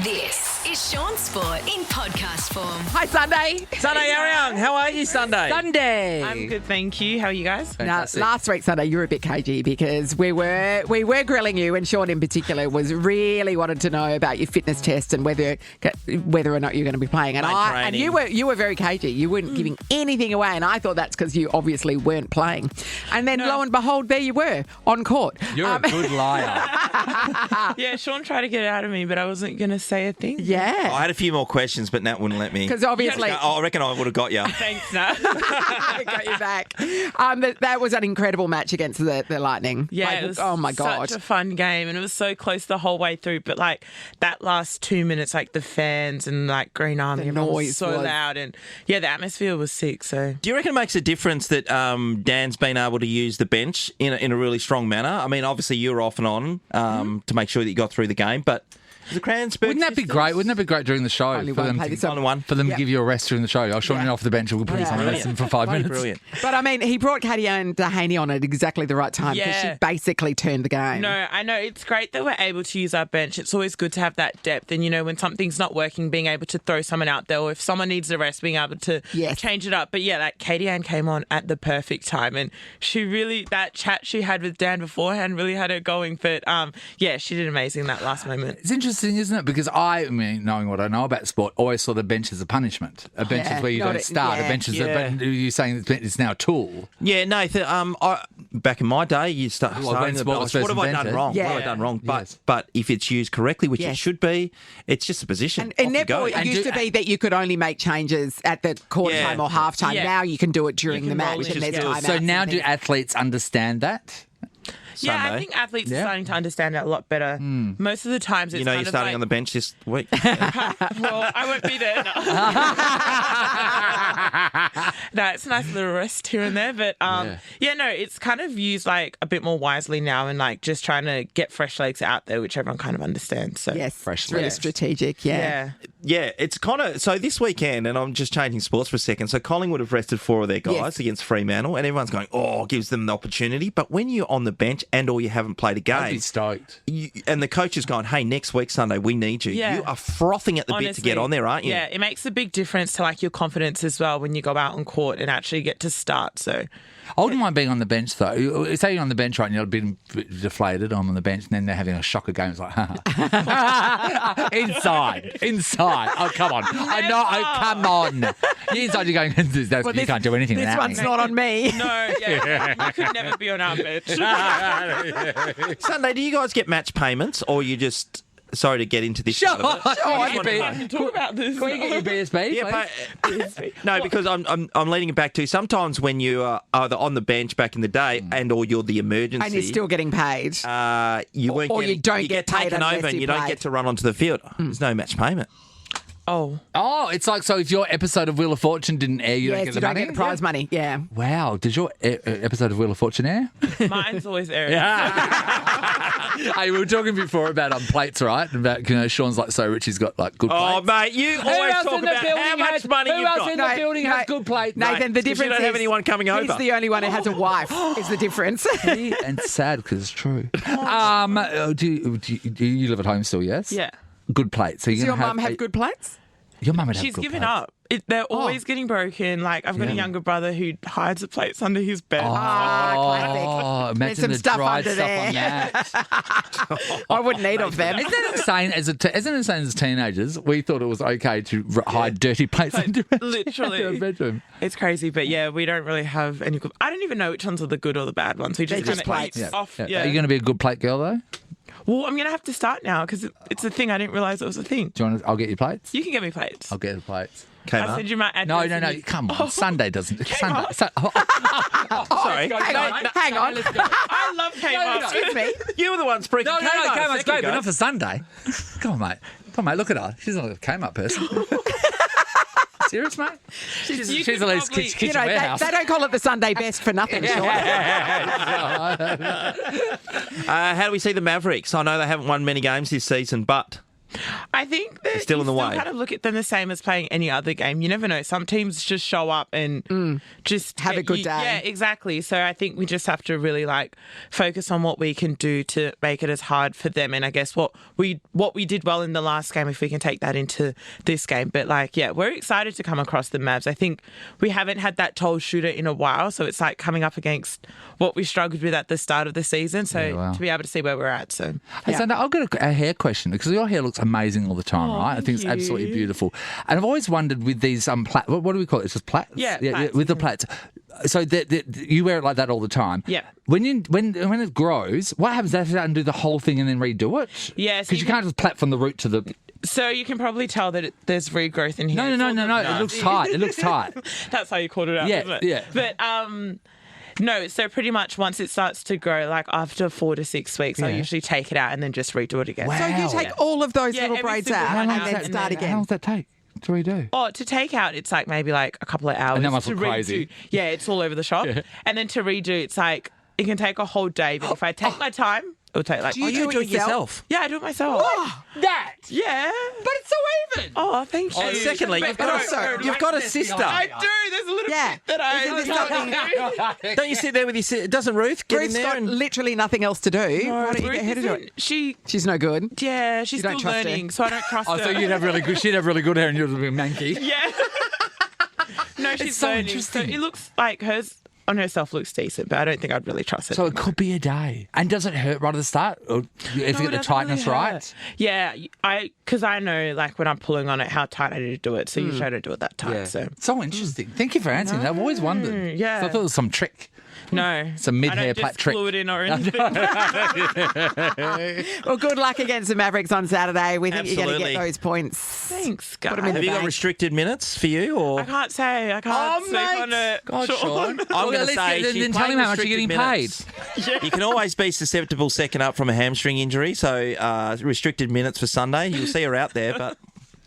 This is Sean Sport in podcast form. Hi, Sunday. Sunday Ariang, how are you, Sunday? Sunday. I'm good, thank you. How are you guys? Now, Fantastic. last week, Sunday, you were a bit cagey because we were grilling you, and Sean in particular was really wanted to know about your fitness test and whether or not you're going to be playing. And Training. you were very cagey. You weren't giving anything away, and I thought that's because you obviously weren't playing. And then lo and behold, there you were on court. You're a good liar. Yeah, Sean tried to get it out of me, but I wasn't going to say a thing. I Yeah, had a few more questions, but Nat wouldn't let me. because obviously. I reckon I would have got you. Thanks, Nat. I got you back. That was an incredible match against the Lightning. Yeah, Like, it was oh my god. such a fun game, and it was so close the whole way through. But like that last 2 minutes, like the fans and like Green Army, The everyone noise was so was- loud, and yeah, the atmosphere was sick. So Do you reckon it makes a difference that Dan's been able to use the bench in a really strong manner? I mean, obviously you were off and on to make sure that you got through the game, but the Cransburg Wouldn't that be great? Wouldn't that be great during the show Only for one them play to, this up. One. for them Yeah. to give you a rest during the show? I'll show you off the bench. We'll put you something Yeah. else for 5 minutes. Brilliant. But I mean, he brought Katie Ann Dehaney on at exactly the right time because she Yeah. basically turned the game. no, I know it's great that we're able to use our bench. It's always good to have that depth, and you know when something's not working, being able to throw someone out there, or if someone needs a rest, being able to Yes. change it up. But yeah, like Katie Ann came on at the perfect time, and she really that chat she had with Dan beforehand really had her going. But yeah, she did amazing that last moment. It's interesting, isn't it? Because I mean, knowing what I know about sport, always saw the bench as a punishment. A bench Yeah, is where you not don't it- start. yeah. A bench is Yeah. but you're saying it's now a tool. Yeah, Nathan. Back in my day, you start. Well, when sport was first What have I done invented. wrong? Yeah. What have I done wrong? But Yes. but if it's used correctly, which Yes. it should be, it's just a position. And Off you go. netball, it used to be that you could only make changes at the quarter Yeah. time or half time. Yeah. Now you can do it during You the can roll match, it, and there's yeah. timeouts. So now and do things. athletes understand that? Yeah, I Sunday. think athletes Yeah. are starting to understand it a lot better. Most of the times, it's You know, kind you're of starting like, on the bench this week. Well, I won't be there. No, it's a nice little rest here and there, but yeah, no, it's kind of used like a bit more wisely now, and like just trying to get fresh legs out there, which everyone kind of understands. So Yes, Fresh it's really legs. strategic. Yeah. yeah. Yeah, it's kind of so this weekend, and I'm just changing sports for a second. So Collingwood have rested 4 of their guys Yes. against Fremantle, and everyone's going, "Oh, gives them the opportunity." But when you're on the bench and/or you haven't played a I'd be game, stoked. and the coach is going, "Hey, next week Sunday we need you." Yeah. You are frothing at the bit to Honestly, get on there, aren't you? Yeah, it makes a big difference to like your confidence as well when you go out on court and actually get to start. So I wouldn't mind being on the bench though. Say you're on the bench right and you're a bit deflated. I'm on the bench and then they're having a shocker game. It's like, inside. Oh, come on. I know. Oh, come on. You're inside. You're going. You can't do anything This without one's me. not on me. no, yeah, you could never be on our bench. Sunday, do you guys get match payments, or you just sorry to get into this? Shut part of it. up. I can talk about this. Can we get your BSB? Yeah, please? no, because I'm leading it back to sometimes when you are either on the bench back in the day or you're the emergency. And you're still getting paid. you weren't or you getting, don't you get get paid taken unless over and you you don't played. get to run onto the field. There's no match payment. Oh, Oh, it's like, so if your episode of Wheel of Fortune didn't air, you don't Yes, get you the don't money? get the prize money. Yeah. Wow. Did your episode of Wheel of Fortune air? mine's always Eric. Hey, we were talking before about plates, right? About, Sean's like, so Richie's got like good plates. Oh, mate, you always talk about how much money you've got. in the building has good plates? Nathan, the 'cause you difference don't have is anyone coming he's over. the only one who has a wife. Is the difference? And sad because it's true. Do you live at home still? Yes. Yeah. Good plates. So Does your mum have good plates? Your mum would have She's good given plates. up. They're always getting broken. Like, I've got a younger brother who hides the plates under his bed. Classic. Oh, imagine some the stuff dried under stuff there. on that. I wouldn't eat of them. Isn't it insane? Isn't it insane as teenagers? We thought it was okay to hide dirty plates under Literally. our bedroom. It's crazy, but yeah, we don't really have any good. I don't even know which ones are the good or the bad ones. We just They're just kind of plates. off. Yeah. Yeah. Are you going to be a good plate girl though? Well, I'm going to have to start now because it's a thing. I didn't realise it was a thing. Do you want? I'll get you plates. You can get me plates. I'll get the plates. I'll send you my address. No. and you- Come on. Sunday doesn't. Sunday. Sorry. Hang on. I love Kmart. Excuse me. You were the one speaking. No, Kmart a Kmart's second great, ago. but not for Sunday. Come on, mate. Come on, mate. Look at her. She's not a Kmart person. Serious, mate? She's You at could least probably- kitchen You know, warehouse. they don't call it the Sunday best for nothing, Sean. How do we see the Mavericks? I know they haven't won many games this season, but I think that still in the you way. kind of look at them the same as playing any other game. You never know. Some teams just show up and just Have a get good you- day. Yeah, exactly. So I think we just have to really focus on what we can do to make it as hard for them. And I guess what we did well in the last game, if we can take that into this game. But we're excited to come across the Mavs. I think we haven't had that tall shooter in a while, so it's like coming up against what we struggled with at the start of the season. So wow. to be able to see where we're at, so. Hey, Sandra, I've got a hair question because your hair looks amazing all the time, right? I think it's thank absolutely you. beautiful. And I've always wondered with these what do we call it? It's just plaits? Yeah, plaits. with the plaits. So you wear it like that all the time. Yeah. When it grows, what happens? They have to undo the whole thing and then redo it? Yeah, so Because you can't just plait from the root to the... So you can probably tell that there's regrowth in here. No. It looks tight. It looks tight. That's how you called it out, Yeah, isn't it? yeah. But no, so pretty much once it starts to grow, after 4 to 6 weeks, I Yeah. usually take it out and then just redo it again. Wow. So you take all of those Yeah, little every braids single out one and out then and start then- How again. long does that take to redo? Oh, to take out, it's maybe a couple of hours. And that must to look crazy. redo. Yeah, it's all over the shop. And then to redo, it's it can take a whole day. But if I take my time, it'll take Do you do it yourself? Yeah, I do it myself. That! Yeah. But it's so even! Oh, thank you. Secondly, But you've got a sister. I do. There's a little Yeah. bit that Isn't this I something- Don't you sit there with your sister? Doesn't Ruth get Ruth's in there? got literally nothing else to do. Why don't you get her to do it? She's She's no good. she's don't still trust her? learning, so I don't trust Oh, her. so she'd have really good hair and you'd be manky. Yeah. No, she's so learning. interesting. So it looks like hers on herself looks decent, but I don't think I'd really trust it. So it could be a day. And does it hurt right at the start? Or if you get the tightness right? Yeah, because I know when I'm pulling on it how tight I need to do it. So usually I don't do it that tight. So So interesting. Thank you for answering that. I've always wondered. yeah. So I thought it was some trick. no, Some mid-hair I don't plait just trick. glue it in or anything. Well, good luck against the Mavericks on Saturday. We think you're going to Absolutely. get those points. Thanks, guys. Put 'em in the Have you got bank. restricted minutes for you, or I can't say. I can't speak on it. God, Sure. Sean. I'm going to say then she's tell playing him how much you're getting restricted paid. minutes. You can always be susceptible second up from a hamstring injury, so restricted minutes for Sunday. You'll see her out there, but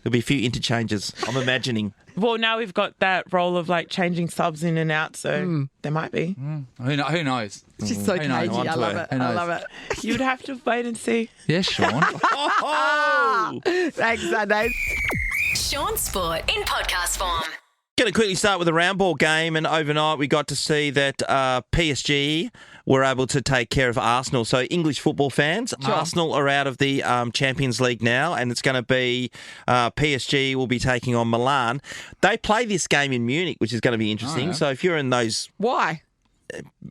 there'll be a few interchanges. I'm imagining. Well, now we've got that role of changing subs in and out, so there might be. Who knows? She's so Who knows? cagey. I love it. Who I knows? love it. You'd have to wait and see. Yes, Sean. Oh! Thanks, Sunday. Sean Sport in podcast form. Going to quickly start with the round ball game, and overnight we got to see that PSG were able to take care of Arsenal. So English football fans, Arsenal are out of the Champions League now, and it's going to be PSG will be taking on Milan. They play this game in Munich, which is going to be interesting. yeah. So if you're in those Why?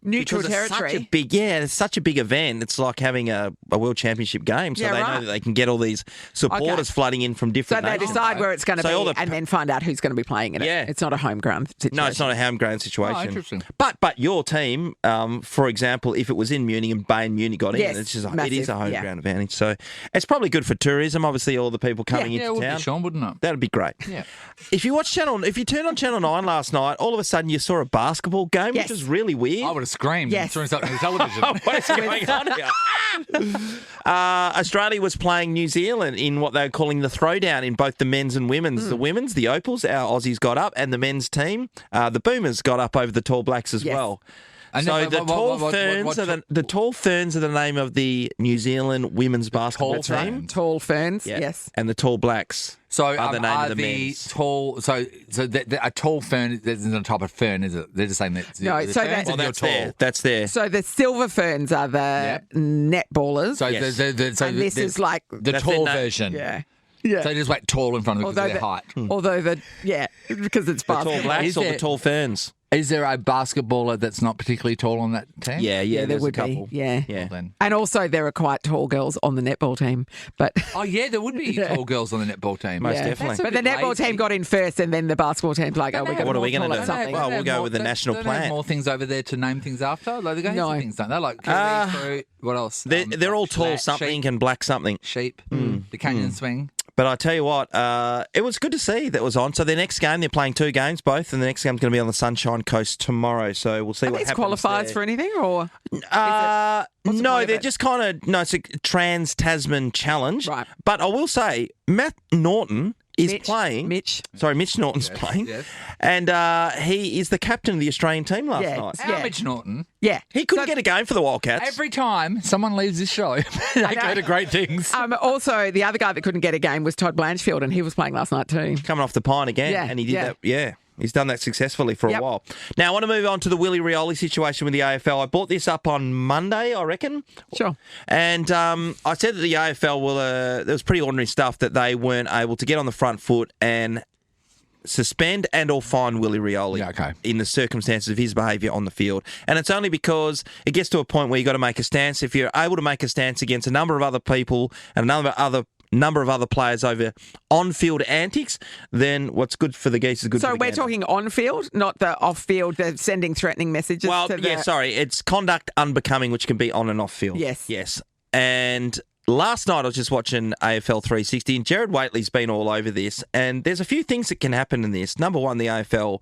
Neutral because it's territory. such a big, it's such a big event. It's like having a world championship game, so Yeah, they right. know that they can get all these supporters flooding in from So different they nations. decide where it's going to So all be the- and then find out who's going to be playing in it. Yeah. It's not a home ground situation. No, it's not a home ground situation. Oh, interesting. But your team, for example, if it was in Munich and Bayern Munich got Yes, in, it is a massive, home yeah. ground advantage. So it's probably good for tourism. Obviously, all the people coming Yeah, it into would town. be, Sean, wouldn't it? That'd be great. Yeah. If you turned on Channel 9 last night, all of a sudden you saw a basketball game, Yes. which is really weird. I would have screamed Yes. and thrown something on the television. What is going on here? Australia was playing New Zealand in what they're calling the throwdown in both the men's and women's. The women's, the Opals, our Aussies got up, and the men's team, the Boomers, got up over the Tall Blacks as Yes. well. And So then the what- Tall what- what- Ferns what- are the Tall Ferns are the name of the New Zealand women's basketball Tall team. Ferns. Tall ferns, Yeah. yes. And the Tall Blacks So are the name are of the the men's. tall? So a tall fern isn't a type of fern, is it? They're just saying that. No, the so ferns that- Well, and you're that's there. tall. That's there. So the silver ferns are the netballers. So Yes. so and this is like, the That's tall their name. version. yeah. Yeah. So they just wait tall in front of it because of their height. although because it's The Tall basketball. Blacks Is or the there- Tall Ferns? Is there a basketballer that's not particularly tall on that team? Yeah, there there's would a couple. be. Yeah. Yeah. Well, then. And also there are quite tall girls on the netball team. But Oh yeah, there would be tall girls on the netball team. Most yeah. definitely. That's a But the bit netball lazy. team got in first and then the basketball team's like, oh, we're going What are we gonna call it do? something. Well, we'll go with the national They plan. have more things over there to name things after. Like they go No. no. things, don't they? Like kiwi fruit. What else? They're all tall flat something sheep. and black something. Sheep. The canyon swing. But I tell you what, it was good to see that was on. So their next game, they're playing 2 games both, and the next game's going to be on the Sunshine Coast tomorrow. So we'll see Are what these happens qualifiers there. for anything or? what's the No, point of they're it? just kind of it's a Trans Tasman challenge. Right. But I will say, Matt Norton is Mitch, playing. Mitch. Sorry, Mitch Norton's playing. yes. And he is the captain of the Australian team last Yeah. night. Our Mitch Norton. Yeah. He couldn't get a game for the Wildcats. Every time someone leaves this show, they go to great things. Also, the other guy that couldn't get a game was Todd Blanchfield, and he was playing last night too. Coming off the pine again. Yeah, And he did yeah. that. Yeah. He's done that successfully for a Yep. while. Now, I want to move on to the Willie Rioli situation with the AFL. I brought this up on Monday, I reckon. Sure. And I said that the AFL, there was pretty ordinary stuff that they weren't able to get on the front foot and suspend and or fine Willie Rioli Yeah, okay. in the circumstances of his behaviour on the field. And it's only because it gets to a point where you've got to make a stance. If you're able to make a stance against a number of other people and a number of other players over on-field antics, then what's good for the geese is good for So the we're gander. talking on-field, not the off-field, the sending threatening messages Well, to the... yeah, sorry. It's conduct unbecoming, which can be on and off field. Yes. Yes. And last night I was just watching AFL 360 and Jared Waitley's been all over this. And there's a few things that can happen in this. Number one, the AFL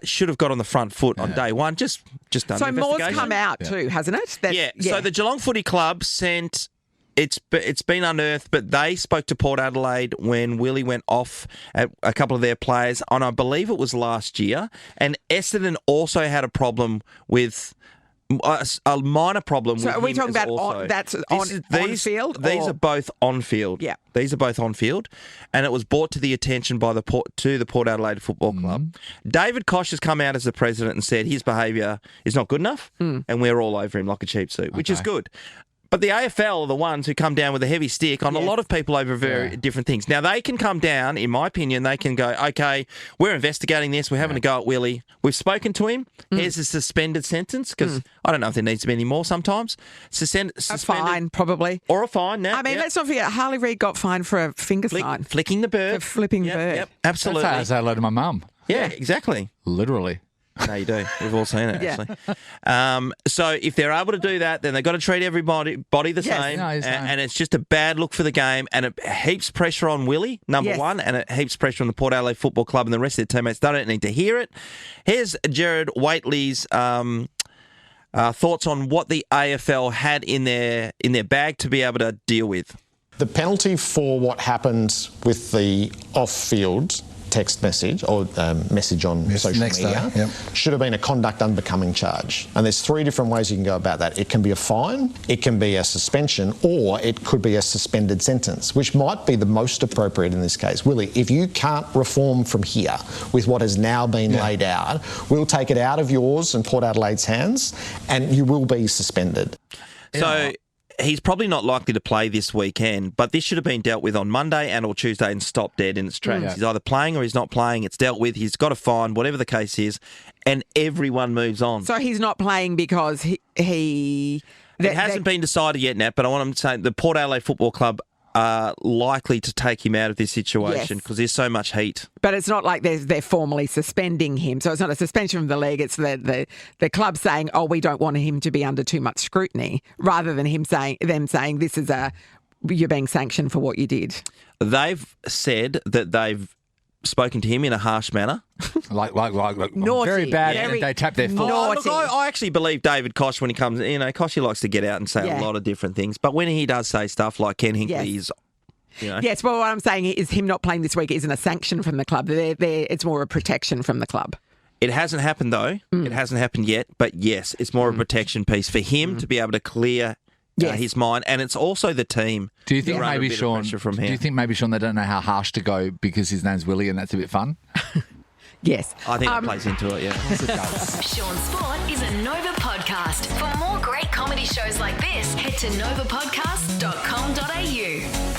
should have got on the front foot on day one. Just done So an more's investigation. come out too, hasn't it? That- Yeah. So the Geelong Footy Club sent... It's been unearthed, but they spoke to Port Adelaide when Willie went off at a couple of their players, and I believe it was last year. And Essendon also had a problem with a minor problem. So with are we him talking as about also. that's This on field? These or- are both on field. Yeah. These are both on field, and it was brought to the attention by the Port Adelaide Football Club. David Koch has come out as the president and said his behaviour is not good enough, and we're all over him like a cheap suit, which is good. But the AFL are the ones who come down with a heavy stick on a lot of people over very different things. Now, they can come down, in my opinion, they can go, okay, we're investigating this. We're having a go at Willie. We've spoken to him. Here's a suspended sentence, because I don't know if there needs to be any more sometimes. A Suspended. fine, probably. Or a fine now. I mean, let's not forget, Harley Reid got fined for a finger sign. Flicking the bird. For flipping the Yep, bird. Yep, That's absolutely. how I say hello to my mum. Yeah, exactly. Literally. No, you do. We've all seen it, Yeah. actually. So if they're able to do that, then they've got to treat everybody the Yes. same. No, it's fine. And it's just a bad look for the game. And it heaps pressure on Willie, number Yes. one, and it heaps pressure on the Port Adelaide Football Club and the rest of their teammates. They don't need to hear it. Here's Jared Waitley's thoughts on what the AFL had in their bag to be able to deal with. The penalty for what happened with the off-field text message or message on social next media day, yep. should have been a conduct unbecoming charge. And there's three different ways you can go about that. It can be a fine, it can be a suspension, or it could be a suspended sentence, which might be the most appropriate in this case. Willie, if you can't reform from here with what has now been laid out, we'll take it out of yours and Port Adelaide's hands, and you will be suspended. So he's probably not likely to play this weekend, but this should have been dealt with on Monday and or Tuesday and stopped dead in its tracks. He's either playing or he's not playing. It's dealt with. He's got a fine, whatever the case is, and everyone moves on. So he's not playing because he it hasn't been decided yet, Nat, but I want to say the Port Adelaide Football Club are likely to take him out of this situation Yes. because there's so much heat. But it's not like they're formally suspending him. So it's not a suspension from the league. It's the club saying, oh, we don't want him to be under too much scrutiny, rather than them saying this is you're being sanctioned for what you did. They've said that they've spoken to him in a harsh manner. Like Naughty. very bad. Very And they tap their foot. naughty. Look, I actually believe David Koch when he comes. Koch likes to get out and say Yeah. a lot of different things, but when he does say stuff like Ken Hinckley's, Yes, but what I'm saying is him not playing this week isn't a sanction from the club. It's more a protection from the club. It hasn't happened though. It hasn't happened yet, but yes, it's more a protection piece for him to be able to clear Yes. his mind, and it's also the team. Do you think who are under a maybe bit of Sean? pressure from Do here. you think maybe Sean they don't know how harsh to go because his name's Willie and that's a bit fun? Yes. I think that plays into it. Yeah. Sean Sport is a Nova podcast. For more great comedy shows like this, head to novapodcast.com.au.